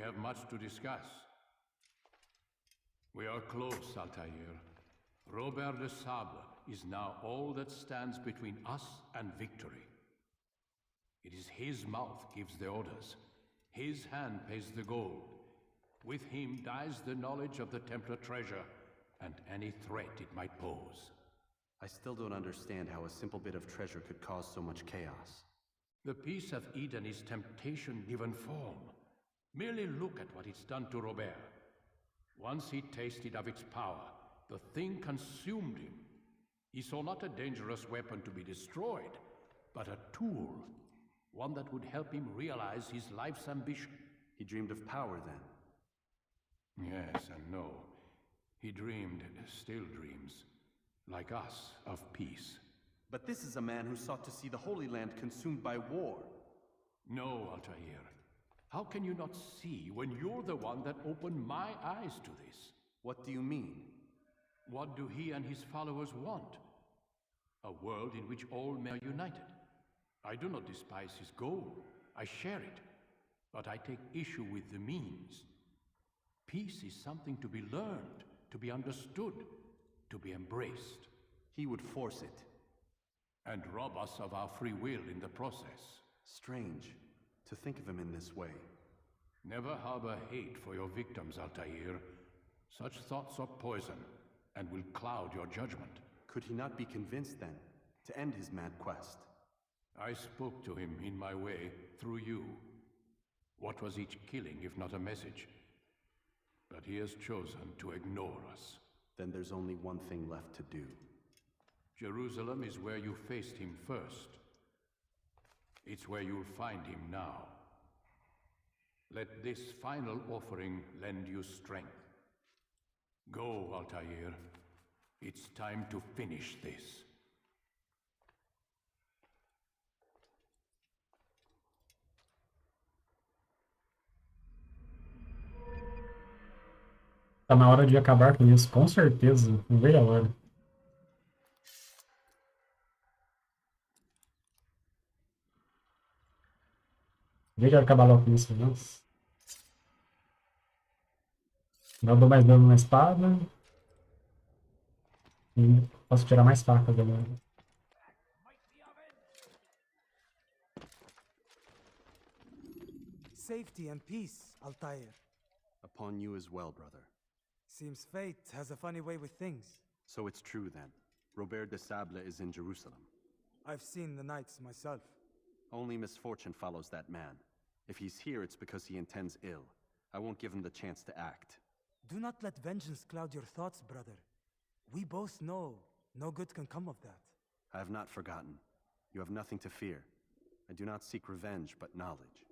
have much to discuss. We are close, Altair. Robert de Sable is now all that stands between us and victory. It is his mouth gives the orders. His hand pays the gold. With him dies the knowledge of the Templar treasure and any threat it might pose. I still don't understand how a simple bit of treasure could cause so much chaos. The peace of Eden is temptation given form. Merely look at what it's done to Robert. Once he tasted of its power, the thing consumed him. He saw not a dangerous weapon to be destroyed, but a tool. One that would help him realize his life's ambition. He dreamed of power then? Yes and no. He dreamed, still dreams, like us, of peace. But this is a man who sought to see the Holy Land consumed by war. No, Altair. How can you not see when you're the one that opened my eyes to this? What do you mean? What do he and his followers want? A world in which all men are united. I do not despise his goal. I share it. But I take issue with the means. Peace is something to be learned, to be understood, to be embraced. He would force it. And rob us of our free will in the process. Strange to think of him in this way. Never harbor hate for your victims, Altair. Such thoughts are poison, and will cloud your judgment. Could he not be convinced, then, to end his mad quest? I spoke to him in my way, through you. What was each killing, if not a message? But he has chosen to ignore us. Then there's only one thing left to do. Jerusalem is where you faced him first. It's where you'll find him now. Let this final offering lend you strength. Go, Altair. It's time to finish this. Tá na hora de acabar com isso, com certeza. Não vejo a hora. Veja acabar logo com isso, nossa. Não dou mais dano na espada. E posso tirar mais facas agora. Safety and peace, Altair. Upon you as well, brother. Seems fate has a funny way with things. So it's true then. Robert de Sable is in Jerusalem. I've seen the knights myself. Only misfortune follows that man. If he's here, it's because he intends ill. I won't give him the chance to act. Do not let vengeance cloud your thoughts, brother. We both know no good can come of that. I have not forgotten. You have nothing to fear. I do not seek revenge, but knowledge.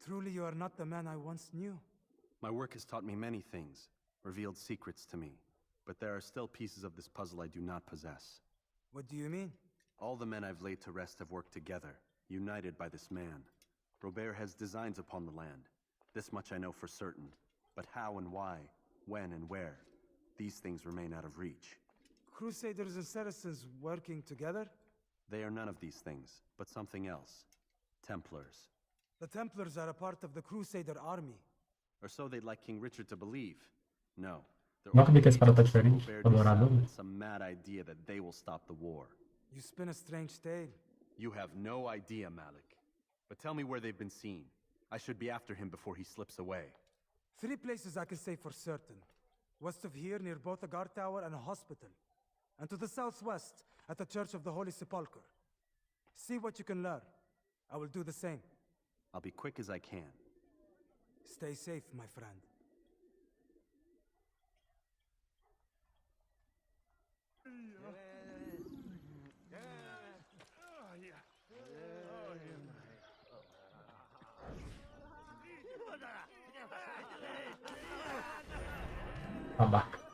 Truly you are not the man I once knew. My work has taught me many things, revealed secrets to me. But there are still pieces of this puzzle I do not possess. What do you mean? All the men I've laid to rest have worked together, united by this man. Robert has designs upon the land. This much I know for certain. But how and why, when and where, these things remain out of reach. Crusaders and Saracens working together? They are none of these things, but something else. Templars. The Templars are a part of the Crusader army. Or so they'd like King Richard to believe. No. Nunca vi que a espada tá diferente. Tá dourada. Some mad idea that they will stop the war. You spin a strange tale. You have no idea, Malik. But tell me where they've been seen. I should be after him before he slips away. 3 places I can say for certain. West of here, near both a guard tower and a hospital. And to the southwest, at the Church of the Holy Sepulchre. See what you can learn. I will do the same. I'll be quick as I can. Stay safe, my friend. Babaca.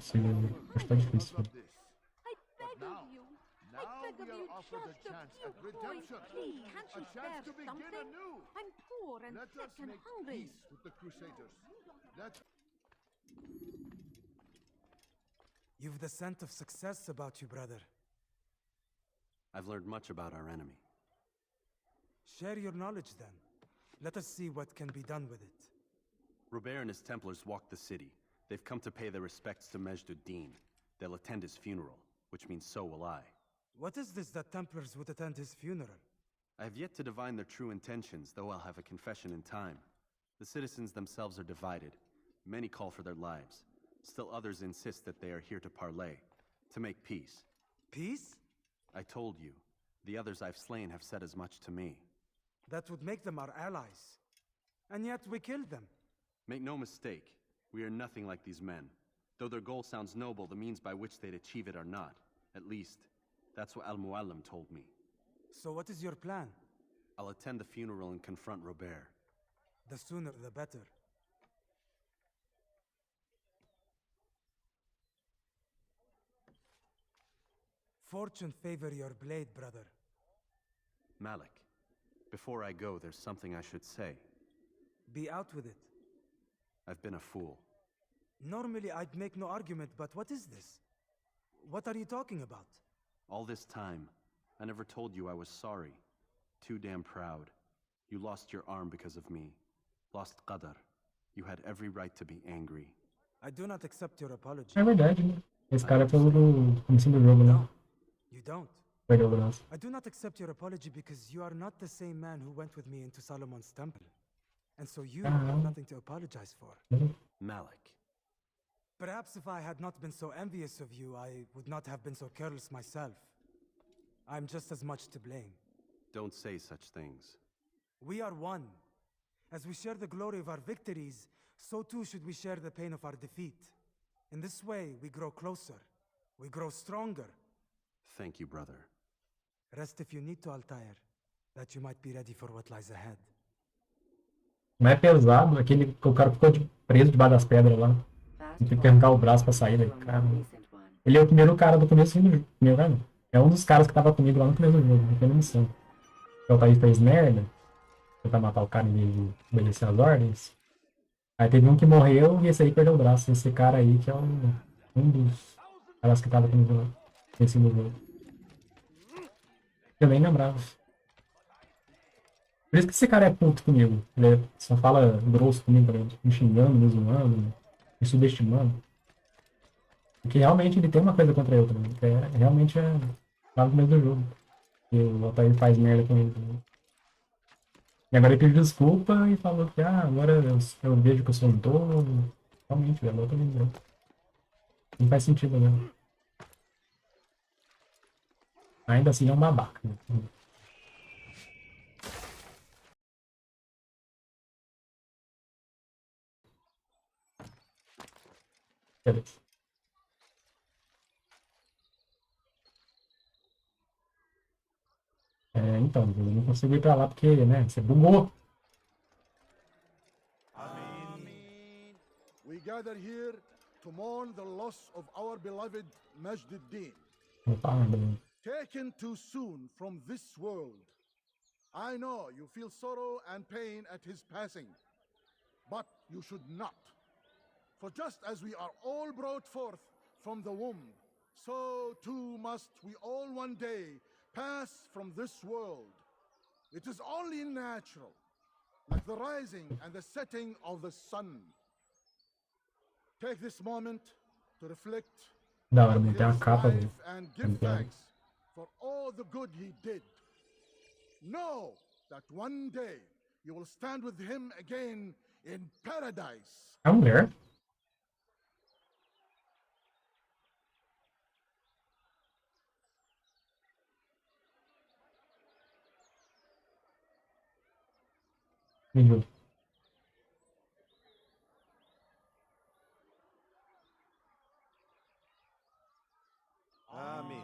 possível. Acho que tá difícil. I beg of you. I beg of you just a few coins, please. Can't you spare something? I'm poor and sick and hungry. With the Crusaders. You've the scent of success about you, brother. I've learned much about our enemy. Share your knowledge then. Let us see what can be done with it. Robert and his Templars walk the city. They've come to pay their respects to Majd-ud-Din. They'll attend his funeral, which means so will I. What is this that Templars would attend his funeral? I have yet to divine their true intentions, though I'll have a confession in time. The citizens themselves are divided. Many call for their lives. Still others insist that they are here to parley, to make peace. Peace? I told you. The others I've slain have said as much to me. That would make them our allies. And yet we killed them. Make no mistake, we are nothing like these men. Though their goal sounds noble, the means by which they'd achieve it are not. At least, that's what Al-Muallim told me. So what is your plan? I'll attend the funeral and confront Robert. The sooner the better. Fortune favor your blade, brother. Malik, before I go, there's something I should say. Be out with it. I've been a fool. Normally I'd make no argument, but what is this? What are you talking about? All this time, I never told you I was sorry. Too damn proud. You lost your arm because of me. Lost Qadar. You had every right to be angry. I do not accept your apology. É verdade, né? Esse cara foi o do comecinho do jogo, né? No, you don't. Perdeu o braço. I do not accept your apology because you are not the same man who went with me into Solomon's temple. And so you have nothing to apologize for. Malik. Perhaps if I had not been so envious of you, I would not have been so careless myself. I'm just as much to blame. Don't say such things. We are one. As we share the glory of our victories, so too should we share the pain of our defeat. In this way, we grow closer. We grow stronger. Thank you, brother. Rest if you need to, Altair, that you might be ready for what lies ahead. O mais pesado é que o cara ficou preso debaixo das pedras lá. E tem que arrancar o braço pra sair daí, cara. Ele é o primeiro cara do começo do jogo. É um dos caras que tava comigo lá no começo do jogo, na primeira missão. O Altair fez merda. Tentar matar o cara em vez de obedecer as ordens. Aí teve um que morreu e esse aí perdeu o braço. Esse cara aí que é um dos caras que tava comigo lá nesse jogo. Eu nem lembrava. Por isso que esse cara é puto comigo. Ele só fala grosso comigo, me xingando, me zoando, me subestimando. Porque realmente ele tem uma coisa contra eu também. Que realmente é lá no começo do jogo. E o Altair faz merda com ele também. E agora ele pediu desculpa e falou que agora eu vejo que eu sou um tolo. Realmente, velho, eu tô lembrando. Não faz sentido, né? Ainda assim é um babaca. Né? Beleza. Então, eu não consigo ir pra lá porque, né, você bugou. Amen. We gather here to mourn the loss of our beloved Majd-ud-Din. Taken too soon from this world. I know you feel sorrow and pain at his passing, but you should not. For just as we are all brought forth from the womb, so too must we all one day pass from this world. It is only natural, like the rising and the setting of the sun. Take this moment to reflect Da hora, on não tem uma his capa life dele. and give thanks for all the good he did. Know that one day you will stand with him again in paradise. É uma mulher? Vídeo. Amen.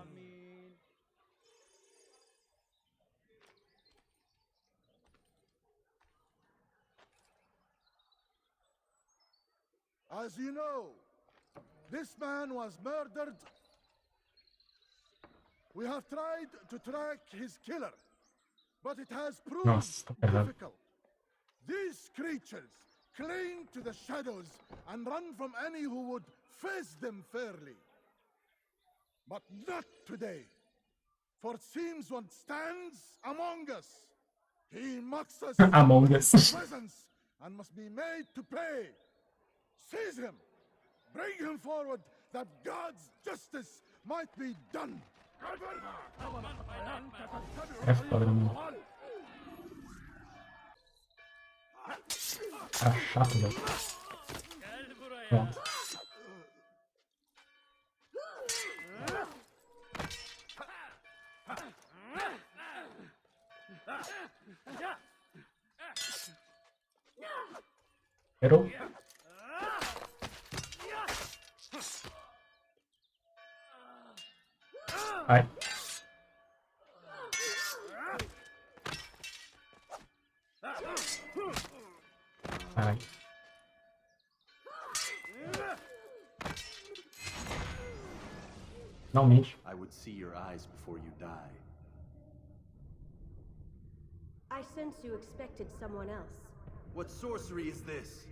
As you know, This man was murdered. We have tried to track his killer, but it has proved Nossa, tá errado. difficult. These creatures cling to the shadows and run from any who would face them fairly. But not today, for it seems one stands among us. He mocks us Among with Us. his presence and must be made to pay. Seize him, bring him forward, that God's justice might be done. É foda, mano. Tá chato, velho. Pronto. Errou. Ai. Ai. Finalmente. I would see your eyes before you die. I sense you expected someone else. What sorcery is this?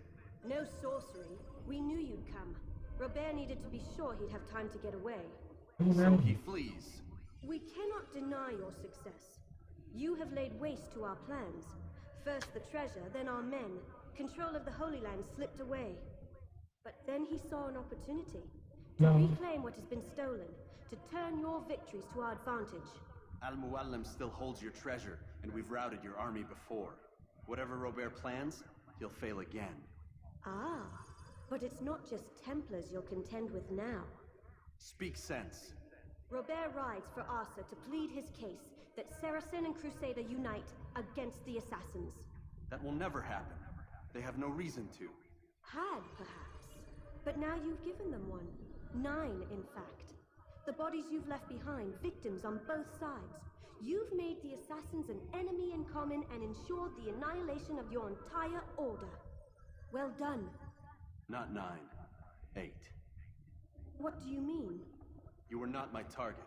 No sorcery. We knew you'd come. Robert needed to be sure he'd have time to get away. So he flees. We cannot deny your success. You have laid waste to our plans. First the treasure, then our men. Control of the Holy Land slipped away. But then he saw an opportunity to reclaim what has been stolen, to turn your victories to our advantage. Al-Muallim still holds your treasure, and we've routed your army before. Whatever Robert plans, he'll fail again. Ah, but it's not just Templars you'll contend with now. Speak sense. Robert rides for Asa to plead his case that Saracen and Crusader unite against the assassins. That will never happen. They have no reason to. Had, perhaps. But now you've given them one. 9, in fact. The bodies you've left behind, victims on both sides. You've made the assassins an enemy in common and ensured the annihilation of your entire order. Well done. Not 9. 8. What do you mean? You were not my target.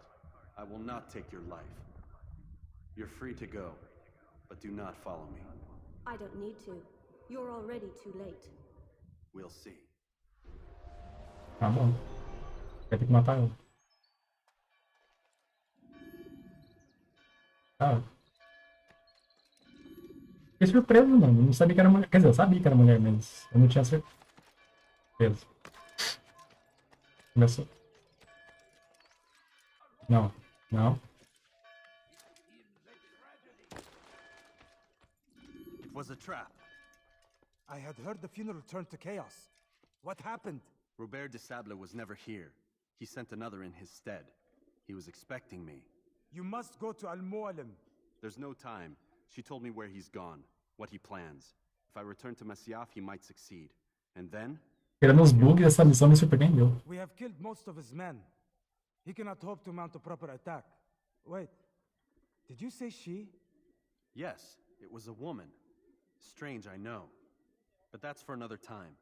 I will not take your life. You're free to go, but do not follow me. I don't need to. You're already too late. We'll see. Tá bom. Vai ter que matar ela. Tá. Fiquei surpreso, mano. Não sabia que era mulher. Quer dizer, eu sabia que era mulher, mas eu não tinha certeza. Começou. Não, não. It was a trap. I had heard the funeral turned to chaos. What happened? Robert de Sable was never here. He sent another in his stead. He was expecting me. You must go to Al-Mu'alim. There's no time. She told me where he's gone, what he plans. If I return to Masyaf, he might succeed. And then? Tirando os bugs, essa missão me surpreendeu. We have killed most of his men. He cannot hope to mount a proper attack. Wait, did you say she? Yes, it was a woman. Strange, I know. But that's for another time.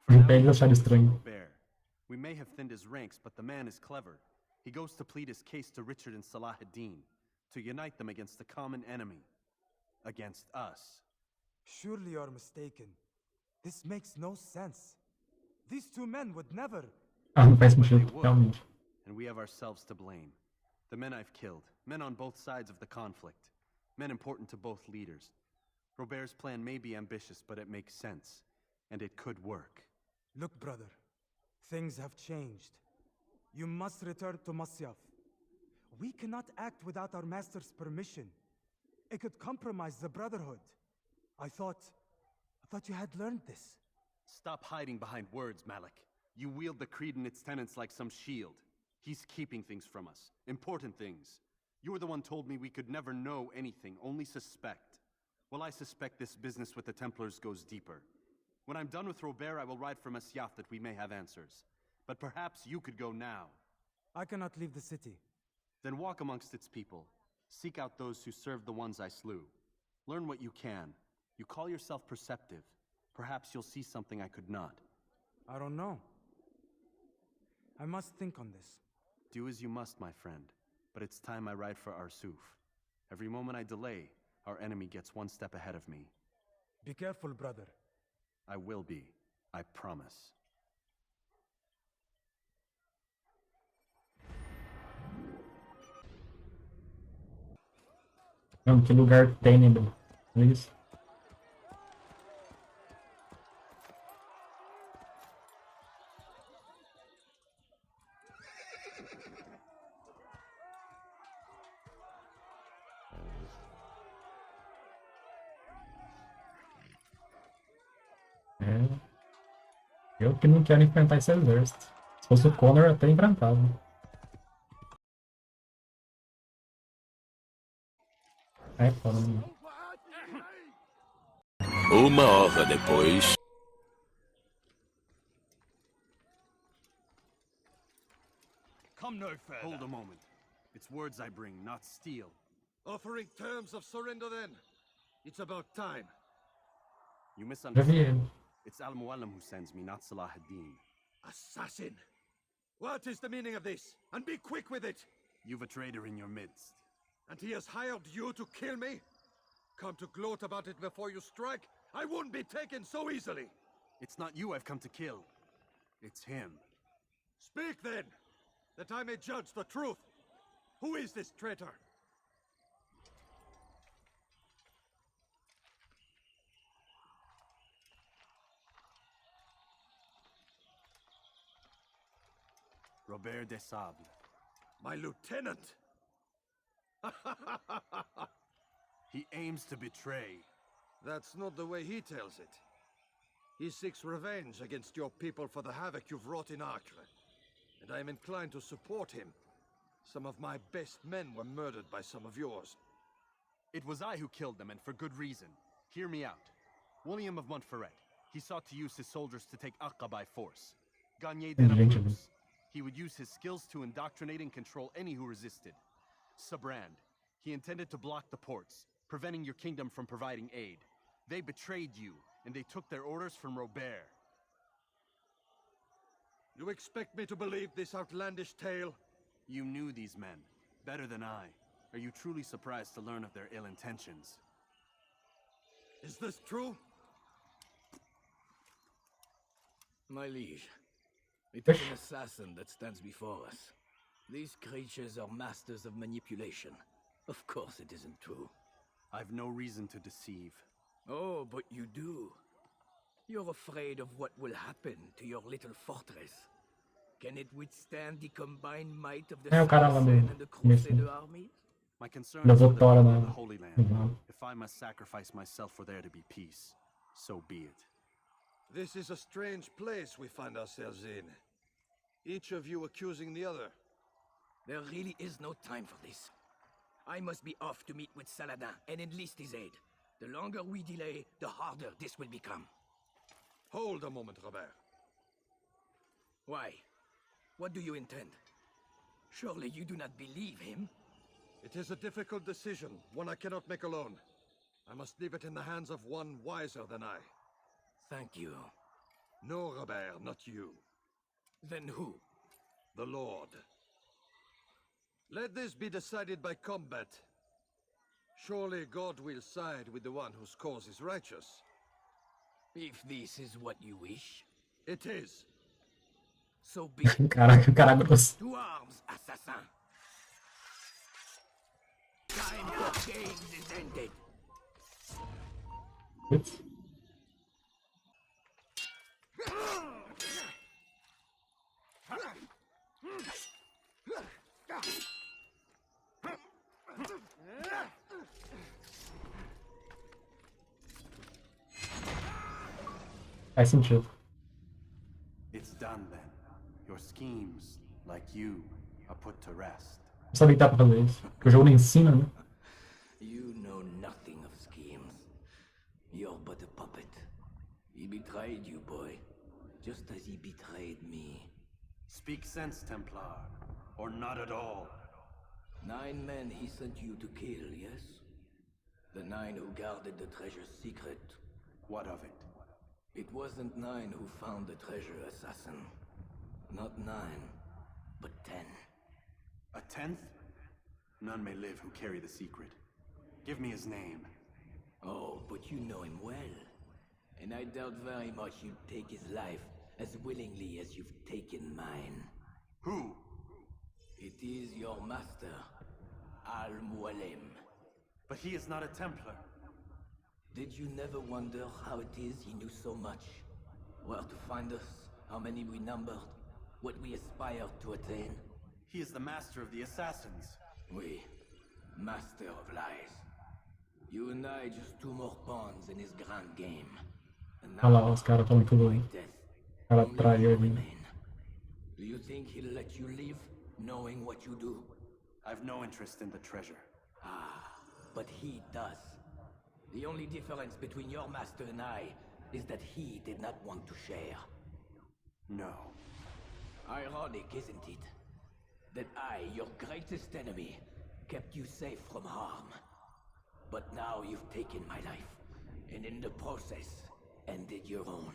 For now, Império achar estranho. Robert. We may have thinned his ranks, but the man is clever. He goes to plead his case to Richard and Salah ad-Din, to unite them against the common enemy. Against us. Surely you're mistaken. This makes no sense. These two men would never... Ah, não faz They sentido, would. realmente. And we have ourselves to blame. The men I've killed, men on both sides of the conflict, men important to both leaders. Robert's plan may be ambitious, but it makes sense. And it could work. Look, brother. Things have changed. You must return to Masyaf. We cannot act without our master's permission. It could compromise the Brotherhood. I thought you had learned this. Stop hiding behind words, Malik. You wield the creed and its tenets like some shield. He's keeping things from us. Important things. You were the one told me we could never know anything, only suspect. Well, I suspect this business with the Templars goes deeper. When I'm done with Robert, I will ride for Masyaf that we may have answers. But perhaps you could go now. I cannot leave the city. Then walk amongst its people. Seek out those who served the ones I slew. Learn what you can. You call yourself perceptive. Perhaps you'll see something I could not. I don't know. I must think on this. Do as you must, my friend. But it's time I ride for Arsuf. Every moment I delay, our enemy gets one step ahead of me. Be careful, brother. I will be. I promise. Não, que lugar tênido. Olha isso. Eu que não quero enfrentar esse exército. Se fosse o Connor, eu até enfrentava. É foda, né? Uma hora depois. Come no further. Hold a moment. It's words I bring, not steel. Offering terms of surrender then. It's about time. You Já vi misunderstand. ele. It's Al-Mualim who sends me, not Salah ad-Din. Assassin! What is the meaning of this? And be quick with it! You've a traitor in your midst. And he has hired you to kill me? Come to gloat about it before you strike? I won't be taken so easily! It's not you I've come to kill. It's him. Speak then, that I may judge the truth. Who is this traitor? Robert de Sable. My lieutenant! He aims to betray. That's not the way he tells it. He seeks revenge against your people for the havoc you've wrought in Acre. And I am inclined to support him. Some of my best men were murdered by some of yours. It was I who killed them, and for good reason. Hear me out. William of Montferrat. He sought to use his soldiers to take Acre by force. Gagné de Naples. He would use his skills to indoctrinate and control any who resisted. Sabrand. He intended to block the ports, preventing your kingdom from providing aid. They betrayed you, and they took their orders from Robert. You expect me to believe this outlandish tale? You knew these men, better than I. Are you truly surprised to learn of their ill intentions? Is this true? My liege, it is an assassin that stands before us. These creatures are masters of manipulation. Of course it isn't true. I've no reason to deceive. Oh, but you do. You're afraid of what will happen to your little fortress. Can it withstand the combined might of the É o cara lá Saracen do and the começo. Crusader armies? My concern Da is for the Votora people na... of the Holy Land. Uhum. If I must sacrifice myself for there to be peace, so be it. This is a strange place we find ourselves in. Each of you accusing the other. There really is no time for this. I must be off to meet with Saladin and enlist his aid. The longer we delay, the harder this will become. Hold a moment, Robert. Why? What do you intend? Surely you do not believe him? It is a difficult decision, one I cannot make alone. I must leave it in the hands of one wiser than I. Thank you. No, Robert, not you. Then who? The Lord. Let this be decided by combat. Surely God will side with the one whose cause is righteous. If this is what you wish, It is. so be it. Caraca, o cara grosso. To arms, assassin! Time for games is ended. Putz. Faz sentido. It's done then. Your schemes, like you, are put to rest. Não sabia que dá pra fazer isso. Porque o jogo não ensina, né? You know nothing of schemes. You're but a puppet. He betrayed you, boy. Just as he betrayed me. Speak sense, Templar. Or not at all. 9 men he sent you to kill, yes? The 9 who guarded the treasure's secret. What of it? It wasn't 9 who found the treasure, assassin. Not 9. but 10. A 10th? None may live who carry the secret. Give me his name. Oh, but you know him well. And I doubt very much you'd take his life as willingly as you've taken mine. Who? It is your master, Al-Mualim. But he is not a Templar. Did you never wonder how it is he knew so much? Where to find us, how many we numbered, what we aspired to attain? He is the master of the assassins. We, master of lies. You and I just two more pawns in his grand game. And Olha lá, os caras estão tudo. Ela traiu ele. Do you think he'll let you live, knowing what you do? I've no interest in the treasure. Ah, but he does. The only difference between your master and I is that he did not want to share. No. Ironic, isn't it? That I, your greatest enemy, kept you safe from harm. But now you've taken my life, and in the process, ended your own.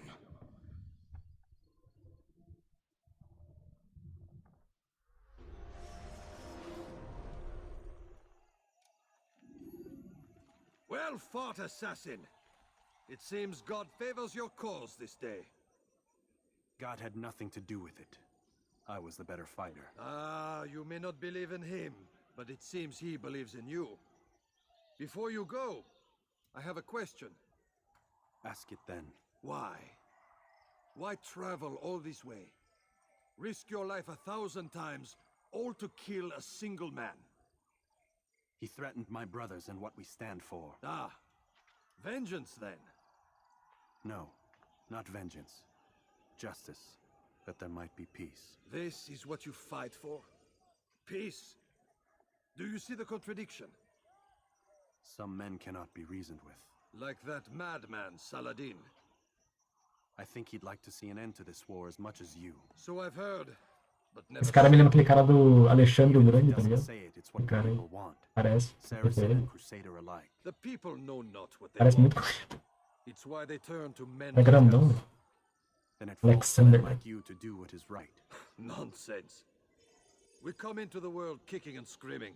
Well fought, assassin. It seems God favors your cause this day. God had nothing to do with it. I was the better fighter. Ah, you may not believe in him, but it seems he believes in you. Before you go, I have a question. Ask it then. Why? Why travel all this way? Risk your life 1,000 times, all to kill a single man. He threatened my brothers and what we stand for. Ah, vengeance then. No, not vengeance. Justice, that there might be peace. This is what you fight for? Peace? Do you see the contradiction? Some men cannot be reasoned with. Like that madman, Saladin. I think he'd like to see an end to this war as much as you. So I've heard, but never... Esse cara me lembra aquele cara do Alexandre o Grande, tá Doesn't ligado? say it, it's what O cara aí. people want. Parece. Saracen and Crusader alike. The people know not what they Parece want. muito com It's why they turn to men É grandão, like us. velho. Then it falls Alexander. men like you to do what is right. Nonsense. We come into the world kicking and screaming,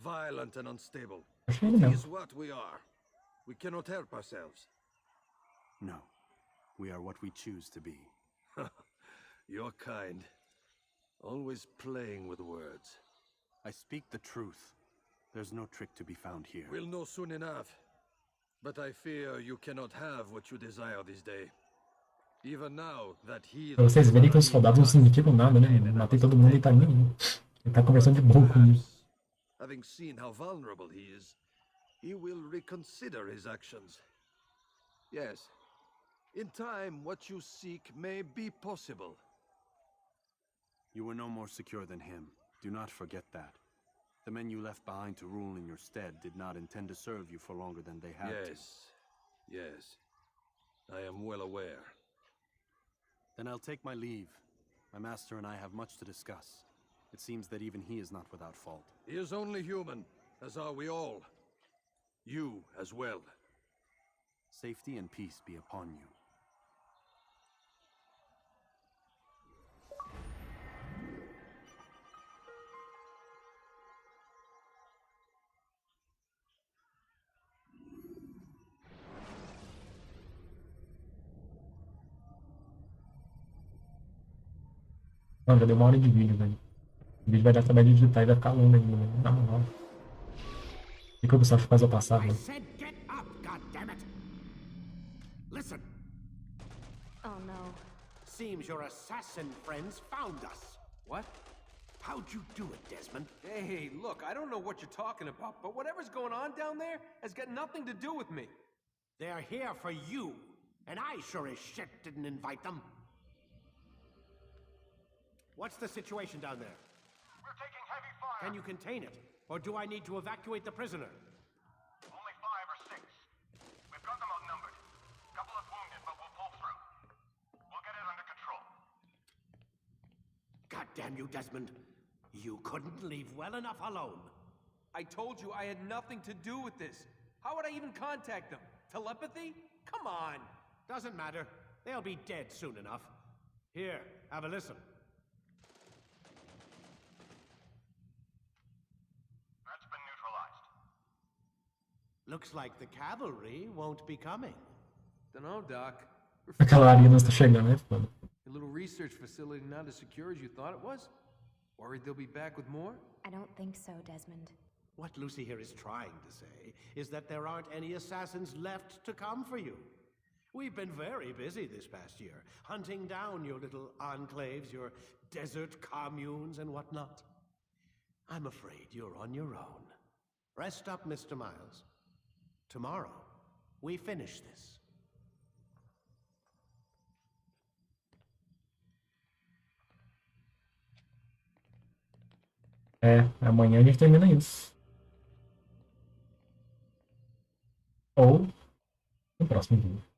violent and unstable. Achei ele It mesmo. is what we are. We cannot help ourselves. No, we are what we choose to be. You're kind. Always playing with words. I speak the truth. There's no trick to be found here. We'll know soon enough. But I fear you cannot have what you desire this day. Even now that he... Pra vocês verem que os soldados não significam nada, né? Eu matei todo mundo e tá nem aí. Ele tá conversando de boa comigo. Having seen how vulnerable he is, he will reconsider his actions. Yes. In time, what you seek may be possible. You were no more secure than him. Do not forget that. The men you left behind to rule in your stead did not intend to serve you for longer than they had to. Yes. I am well aware. Then I'll take my leave. My master and I have much to discuss. It seems that even he is not without fault. He is only human, as are we all. You as well. Safety and peace be upon you. Mano, já deu 1 hora de vídeo, velho. O vídeo vai dar trabalho de editar e vai ficar longo ainda, velho. Na moral. O que o Ubisoft faz ao passar, velho? Get up, goddammit! Listen. Oh no. Seems your assassin friends found us. What? How'd you do it, Desmond? Hey, look, I don't know what you're talking about, but whatever's going on down there has got nothing to do with me. They're here for you, and I sure as shit didn't invite them. What's the situation down there? We're taking heavy fire. Can you contain it? Or do I need to evacuate the prisoner? Only 5 or 6. We've got them outnumbered. Couple of wounded, but we'll pull through. We'll get it under control. God damn you, Desmond. You couldn't leave well enough alone. I told you I had nothing to do with this. How would I even contact them? Telepathy? Come on. Doesn't matter. They'll be dead soon enough. Here, have a listen. Looks like the cavalry won't be coming. Dunno, Doc. A cavalaria não está chegando, é foda. A little research facility not as secure as you thought it was? Worried they'll be back with more? I don't think so, Desmond. What Lucy here is trying to say is that there aren't any assassins left to come for you. We've been very busy this past year, hunting down your little enclaves, your desert communes and whatnot. I'm afraid you're on your own. Rest up, Mr. Miles. Tomorrow, we finish this. Amanhã a gente termina isso. Ou no próximo vídeo.